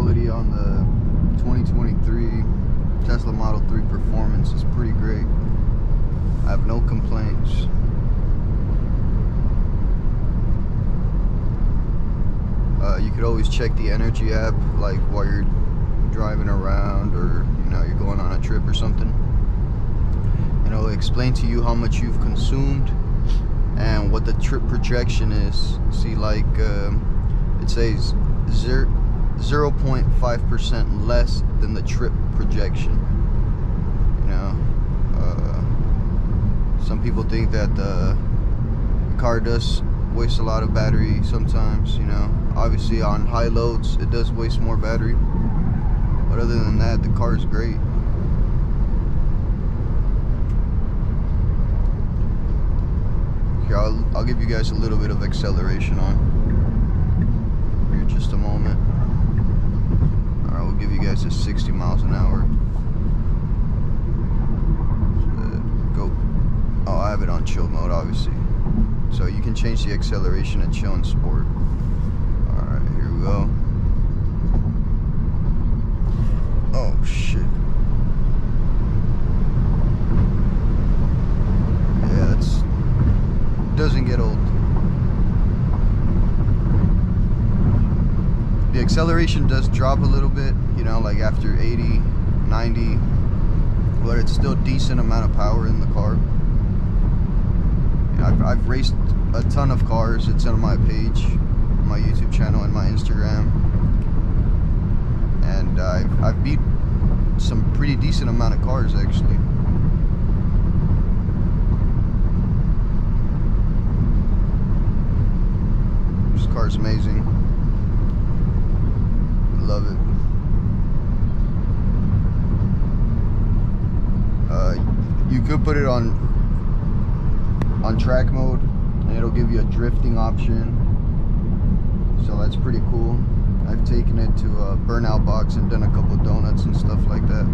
stability on the 2023 Tesla Model 3 Performance is pretty great. I have no complaints. You could always check the energy app, like while you're driving around, or you know, you're going on a trip or something, and it'll explain to you how much you've consumed and what the trip projection is. See, like it says 0.5% less than the trip projection. You know, some people think that the car does waste a lot of battery sometimes. You know, obviously on high loads it does waste more battery, but other than that, the car is great. Here, I'll give you guys a little bit of acceleration on here, just a moment. Alright, we'll give you guys a 60 miles an hour. Go. Oh, I have it on chill mode, obviously, so you can change the acceleration to chill and sport. Alright, here we go. Oh shit. Yeah, that's, doesn't get old. The acceleration does drop a little bit, you know, like after 80, 90, but it's still a decent amount of power in the car. You know, I've raced a ton of cars. It's on my page, my YouTube channel, and my Instagram, and I've beat some pretty decent amount of cars actually. This car's amazing. I love it. You could put it on track mode, and it'll give you a drifting option, so that's pretty cool. I've taken it to a burnout box and done a couple donuts and stuff like that.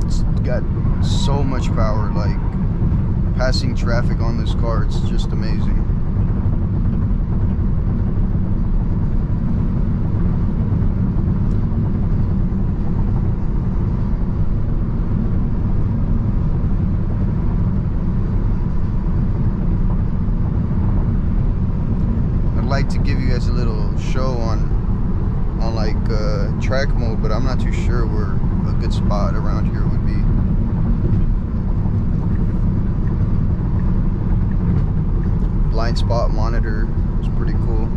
It's got so much power, like passing traffic on this car, it's just amazing. I'd like to give you guys a little show on like track mode, but I'm not too sure where a good spot around here would be. Blind spot monitor is pretty cool.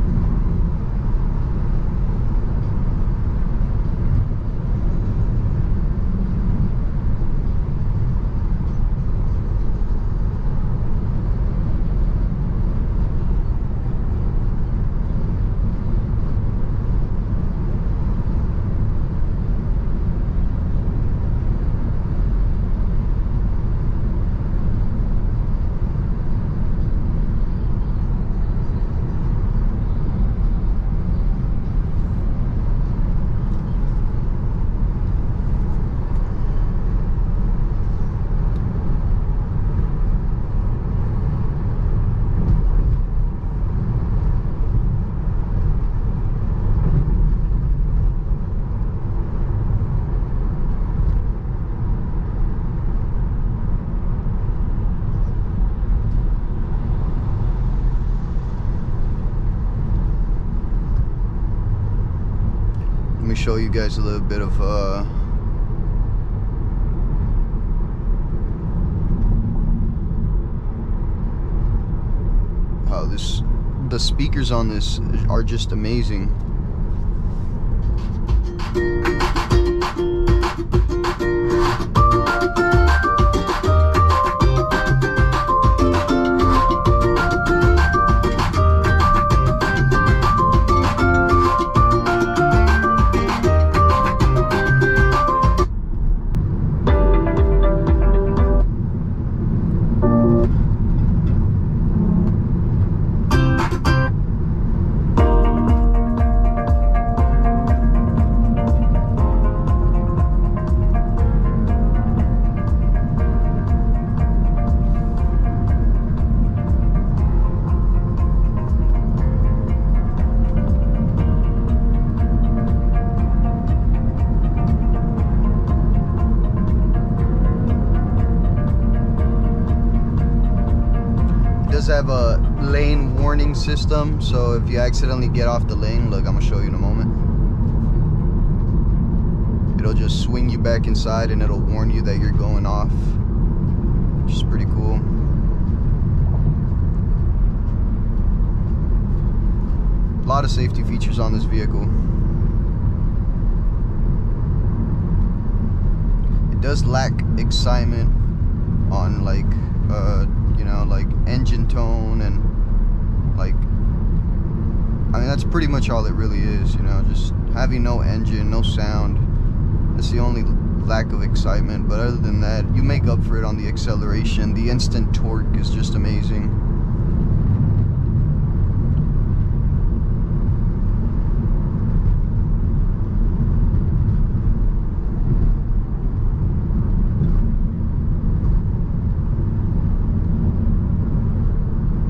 Let me show you guys a little bit of how the speakers on this are just amazing. does have a lane warning system, so if you accidentally get off the lane, look, I'm gonna show you in a moment. It'll just swing you back inside and it'll warn you that you're going off, which is pretty cool. A lot of safety features on this vehicle. It does lack excitement on like you know, like engine tone and like, I mean, that's pretty much all it really is, you know, just having no engine, no sound. That's the only lack of excitement, but other than that, you make up for it on the acceleration. The instant torque is just amazing.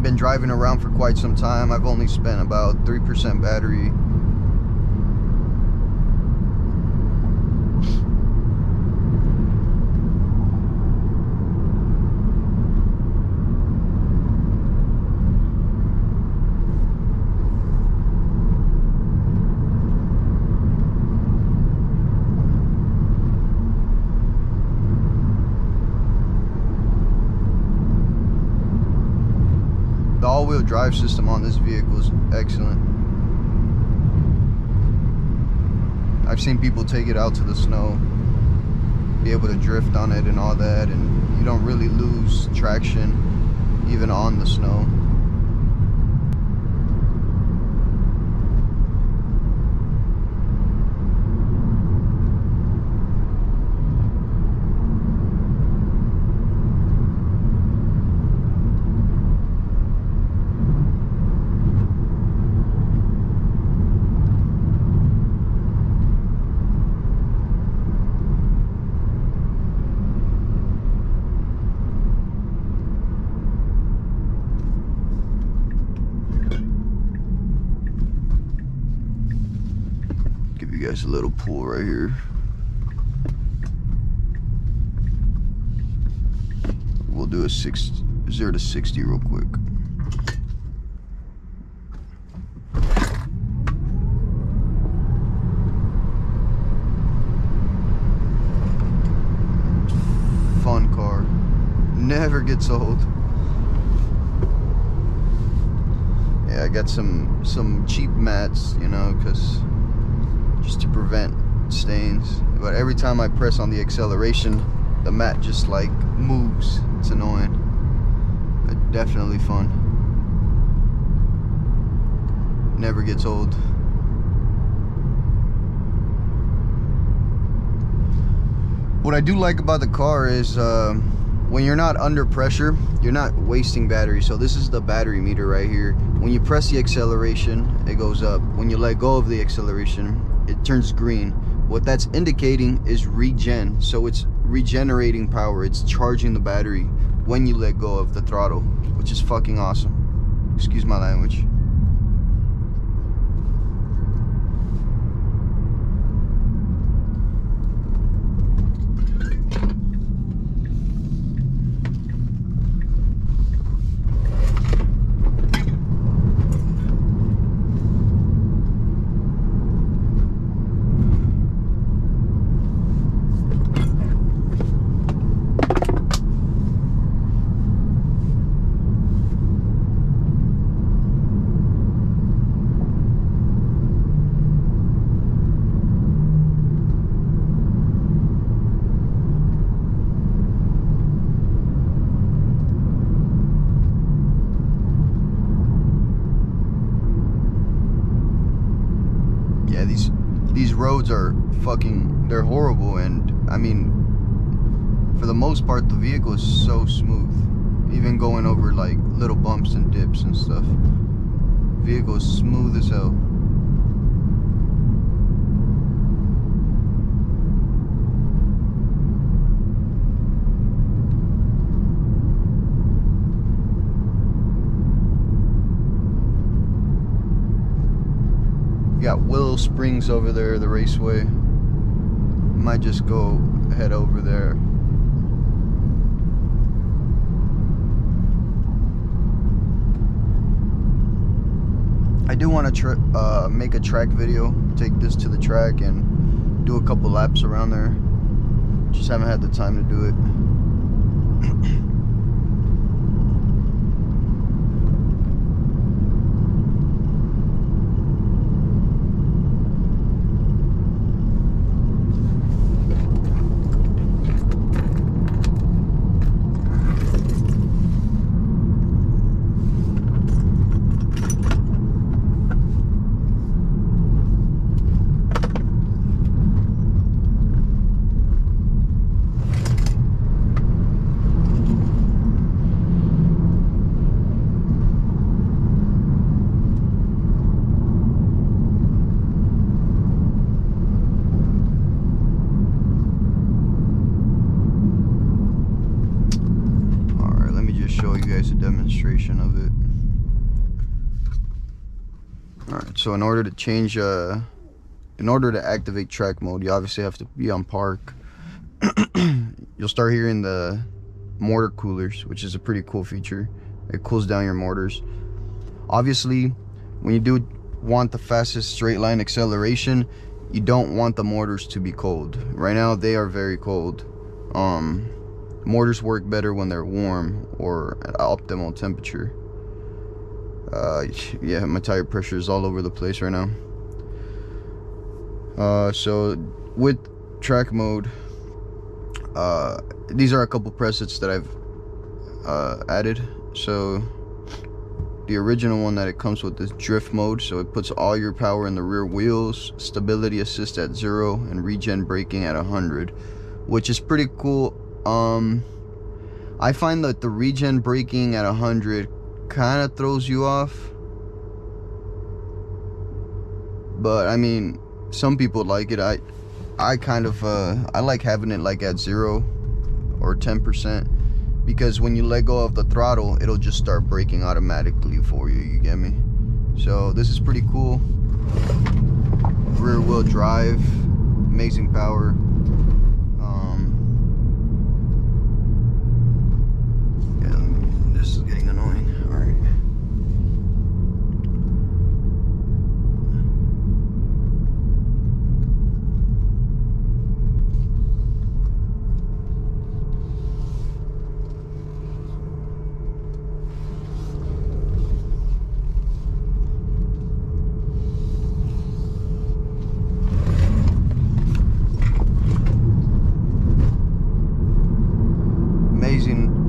Been driving around for quite some time. I've only spent about 3% battery. The all-wheel drive system on this vehicle is excellent. I've seen people take it out to the snow, be able to drift on it and all that, and you don't really lose traction even on the snow. Give you guys a little pull right here. We'll do a 0 to 60 real quick. Fun car, never gets old. Yeah, I got some cheap mats, you know, because just to prevent stains, but every time I press on the acceleration, the mat just like moves. It's annoying, but definitely fun. Never gets old. What I do like about the car is when you're not under pressure, you're not wasting battery. So this is the battery meter right here. When you press the acceleration, it goes up. When you let go of the acceleration, it turns green. What that's indicating is regen. So it's regenerating power. It's charging the battery when you let go of the throttle, which is fucking awesome. Excuse my language. Yeah, these roads are fucking, they're horrible, and I mean, for the most part, the vehicle is so smooth. Even going over like little bumps and dips and stuff, vehicle is smooth as hell. Got Willow Springs over there, the raceway. Might just go head over there. I do want to make a track video, take this to the track and do a couple laps around there. Just haven't had the time to do it. Show you guys a demonstration of it. Alright, so in order to change in order to activate track mode, you obviously have to be on park. You'll start hearing the mortar coolers, which is a pretty cool feature. It cools down your mortars. Obviously, when you do want the fastest straight line acceleration, you don't want the mortars to be cold. Right now they are very cold. Mortars work better when they're warm or at optimal temperature. Yeah, my tire pressure is all over the place right now. So with track mode, these are a couple presets that I've added. So the original one that it comes with is drift mode, so it puts all your power in the rear wheels, stability assist at 0, and regen braking at 100, which is pretty cool. I find that the regen braking at 100 kind of throws you off, but I mean, some people like it. I kind of I like having it like at 0 or 10%, because when you let go of the throttle, it'll just start braking automatically for you. You get me? So this is pretty cool. Rear wheel drive, amazing power. This is getting annoying. All right.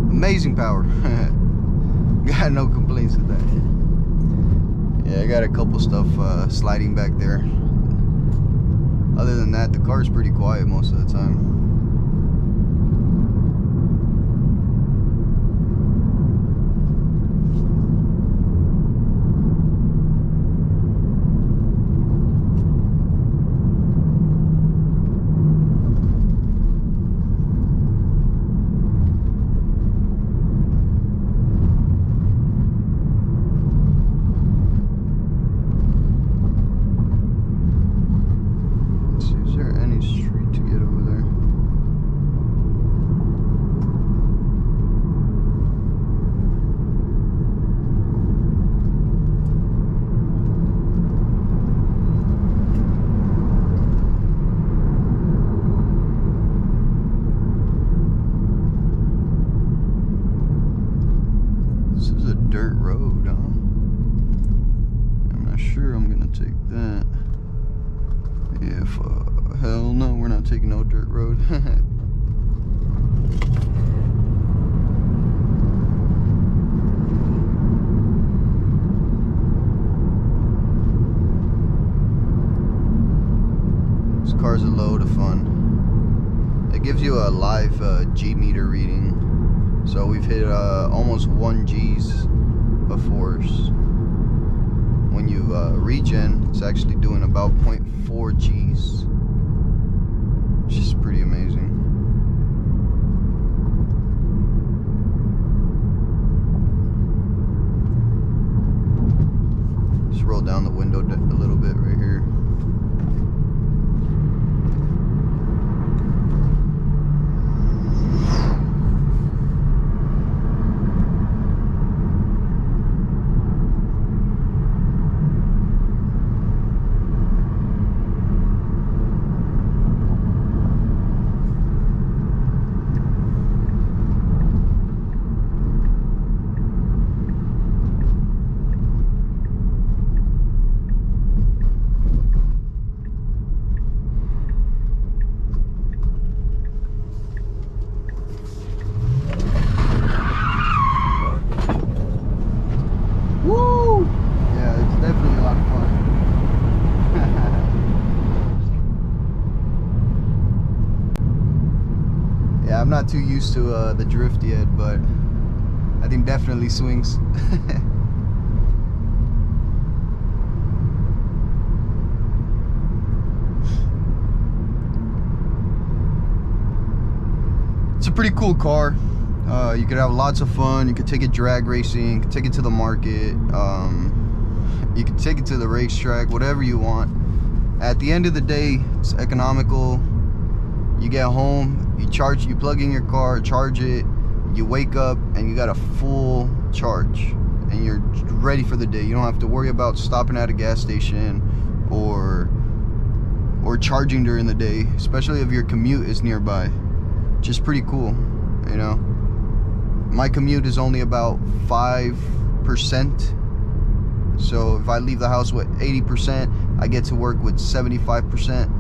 Amazing power. Got no complaints with that. Yeah, I got a couple stuff sliding back there. Other than that, the car is pretty quiet most of the time. Dirt road, huh? I'm not sure I'm gonna take that. If hell no, we're not taking no dirt road. This car's a load of fun. It gives you a live G meter reading. So we've hit almost 1 G's before. When you regen, it's actually doing about 0.4 G's, which is pretty amazing. Just roll down the window a little bit right here. Yeah, I'm not too used to the drift yet, but I think definitely swings. It's a pretty cool car. You could have lots of fun. You could take it drag racing, you could take it to the market, you could take it to the racetrack, whatever you want. At the end of the day, it's economical. You get home, you plug in your car, charge it, you wake up and you got a full charge and you're ready for the day. You don't have to worry about stopping at a gas station or charging during the day, especially if your commute is nearby. Just pretty cool, you know. My commute is only about 5%. So if I leave the house with 80%, I get to work with 75%,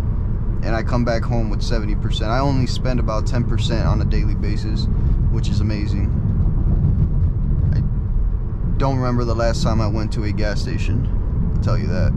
and I come back home with 70%. I only spend about 10% on a daily basis, which is amazing. I don't remember the last time I went to a gas station, I'll tell you that.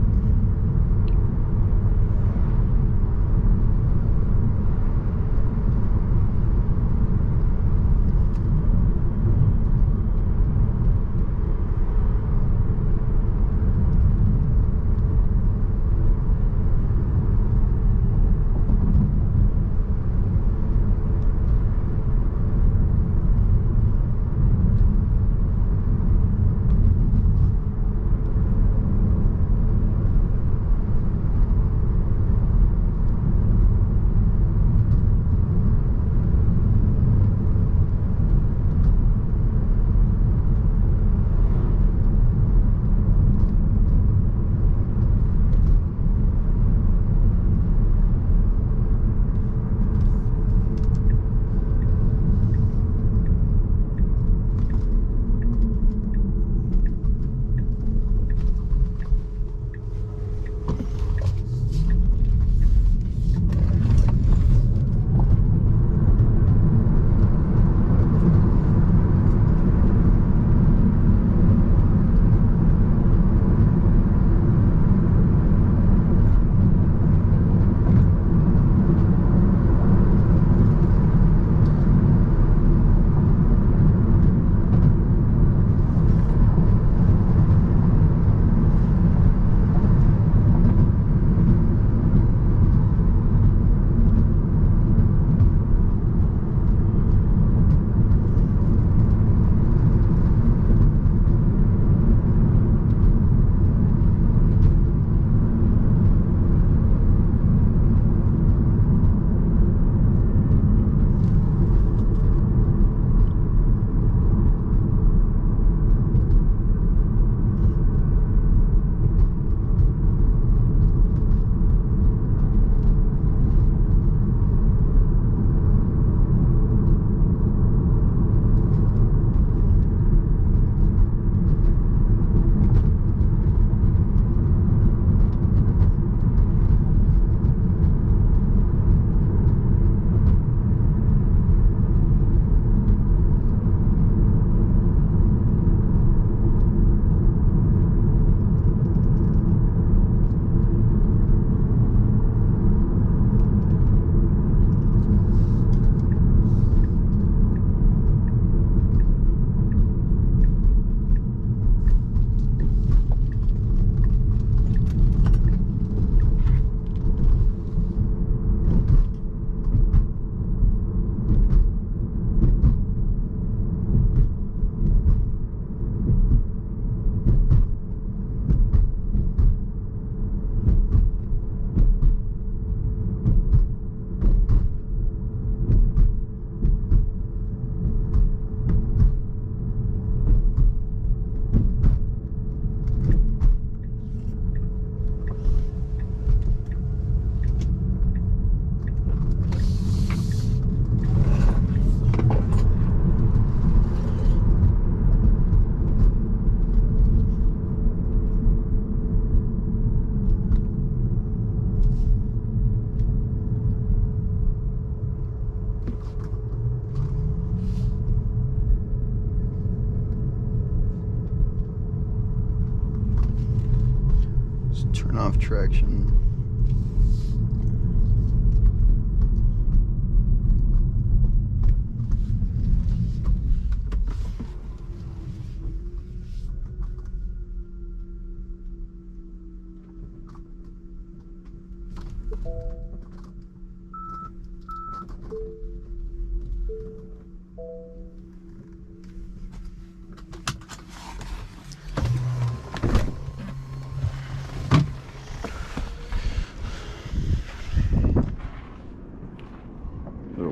Turn off traction.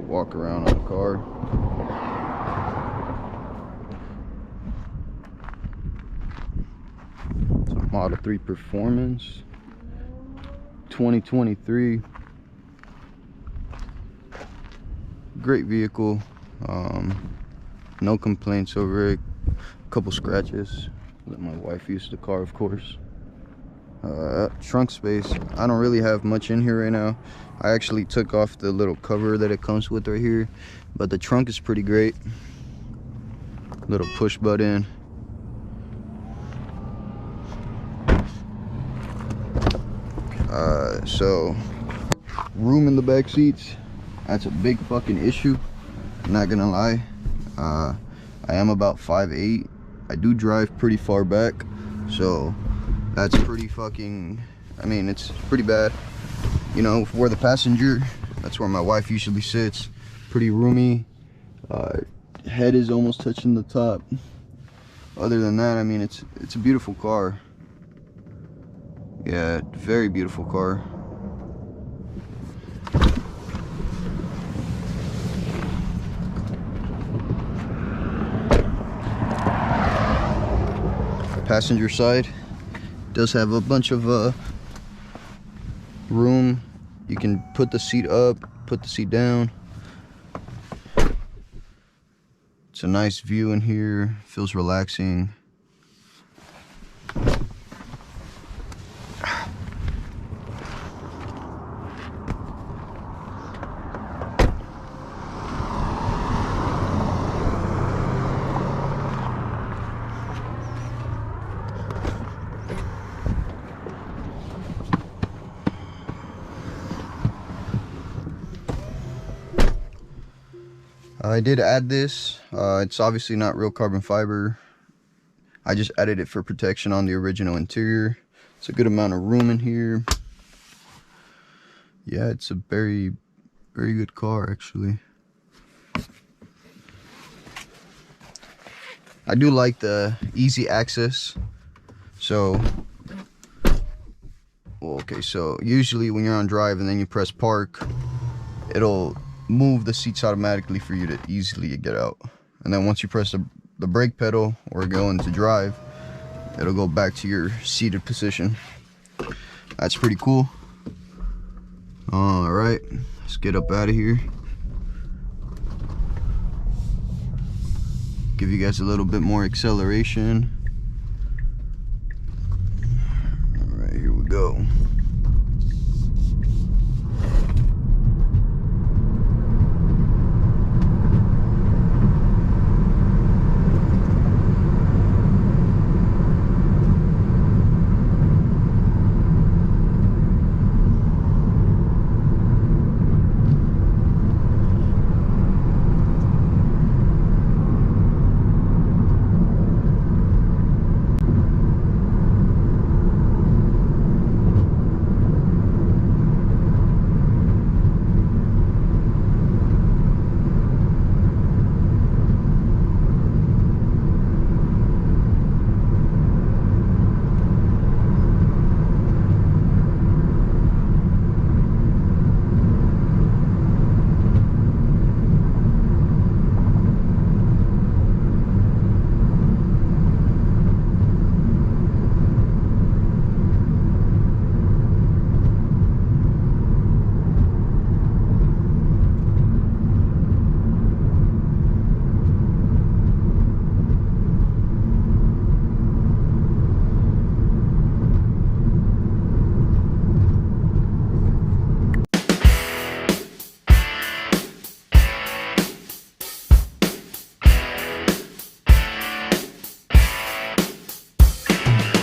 walk around on the car. It's a Model 3 Performance 2023. Great vehicle. No complaints over it. A couple scratches. Let my wife use the car, of course. Trunk space, I don't really have much in here right now. I actually took off the little cover that it comes with right here, but the trunk is pretty great. Little push button. So room in the back seats, that's a big fucking issue, I'm not gonna lie. I am about 5'8". I do drive pretty far back, so that's pretty fucking, I mean, it's pretty bad. You know, for the passenger, that's where my wife usually sits. Pretty roomy. Head is almost touching the top. Other than that, I mean, it's a beautiful car. Yeah, very beautiful car. Passenger side does have a bunch of room. You can put the seat up, put the seat down. It's a nice view in here, feels relaxing. I did add this. It's obviously not real carbon fiber. I just added it for protection on the original interior. It's a good amount of room in here. Yeah, it's a very, very good car, actually. I do like the easy access. So, okay, so usually when you're on drive and then you press park, it'll move the seats automatically for you to easily get out. And then once you press the brake pedal or go into drive, it'll go back to your seated position. That's pretty cool. All right, let's get up out of here. Give you guys a little bit more acceleration.